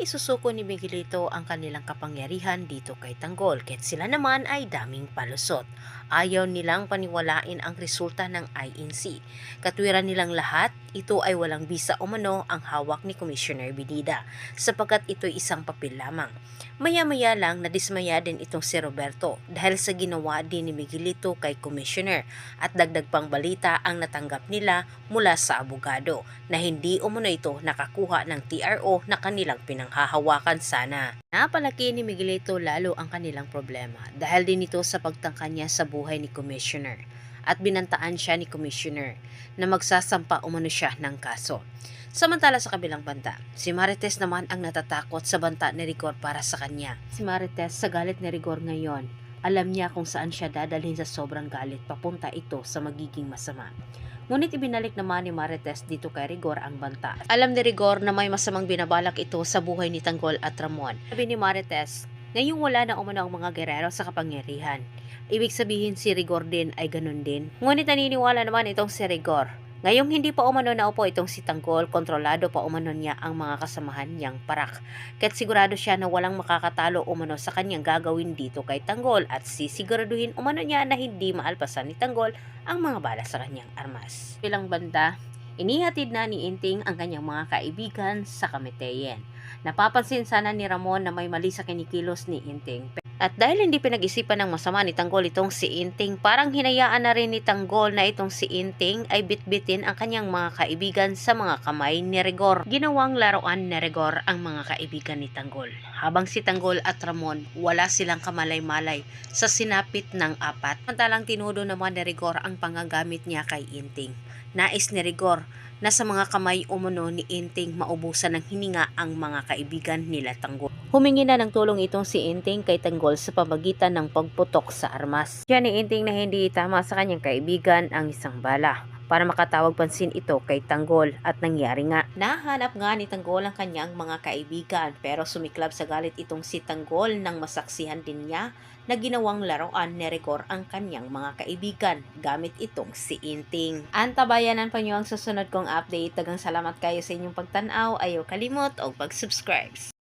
isusuko ni Miguelito ang kanilang kapangyarihan dito kay Tanggol, kahit sila naman ay daming palusot. Ayaw nilang paniwalain ang resulta ng INC. Katwiran nilang lahat, ito ay walang bisa umano ang hawak ni Commissioner Binida, sapagkat ito'y isang papel lamang. Maya-maya lang nadismaya din itong si Roberto dahil sa ginawa din ni Miguelito kay Commissioner, at dagdag pang balita ang natanggap nila mula sa abogado na hindi umano ito nakakuha ng TRO na kanilang pinanghahawakan sana. Napalaki ni Miguelito lalo ang kanilang problema dahil din ito sa pagtangka niya sa buhay ni Commissioner, at binantaan siya ni Commissioner na magsasampa umano siya ng kaso. Samantala sa kabilang banda, si Marites naman ang natatakot sa banta ni Rigor para sa kanya. Si Marites sa galit ni Rigor ngayon, alam niya kung saan siya dadalhin sa sobrang galit papunta ito sa magiging masama. Ngunit ibinalik naman ni Marites dito kay Rigor ang banta. Alam ni Rigor na may masamang binabalak ito sa buhay ni Tanggol at Ramon. Sabi ni Marites, ngayong wala na umano ang mga gerero sa kapangyarihan. Ibig sabihin si Rigor din ay ganun din. Ngunit naniniwala naman itong si Rigor. Ngayong hindi pa umano naupo itong si Tanggol, kontrolado pa umano niya ang mga kasamahan niyang parak. Kaya't sigurado siya na walang makakatalo umano sa kanyang gagawin dito kay Tanggol, at sisiguraduhin umano niya na hindi maalpasan ni Tanggol ang mga bala sa kanyang armas. Bilang banda, inihatid na ni Inting ang kanyang mga kaibigan sa Kamiteyen. Napapansin sana ni Ramon na may mali sa kinikilos ni Inting. At dahil hindi pinag-isipan ng masama ni Tanggol itong si Inting, parang hinayaan na rin ni Tanggol na itong si Inting ay bitbitin ang kanyang mga kaibigan sa mga kamay ni Rigor. Ginawang laruan ni Rigor ang mga kaibigan ni Tanggol. Habang si Tanggol at Ramon, wala silang kamalay-malay sa sinapit ng apat. Samantalang tinudo naman ni Rigor ang panggagamit niya kay Inting. Nais ni Rigor na sa mga kamay umano ni Inting maubusan ng hininga ang mga kaibigan nila Tanggol. Humingi na ng tulong itong si Inting kay Tanggol sa pamagitan ng pagputok sa armas. Siya ni Inting na hindi tama sa kanyang kaibigan ang isang bala para makatawag pansin ito kay Tanggol, at nangyari nga. Nahanap nga ni Tanggol ang kanyang mga kaibigan, pero sumiklab sa galit itong si Tanggol nang masaksihan din niya na ginawang laruan ni Rigor ang kanyang mga kaibigan gamit itong si Inting. Antabayanan pa niyo ang susunod kong update. Daghang salamat kayo sa inyong pagtanaw. Ayaw kalimot o pag-subscribe.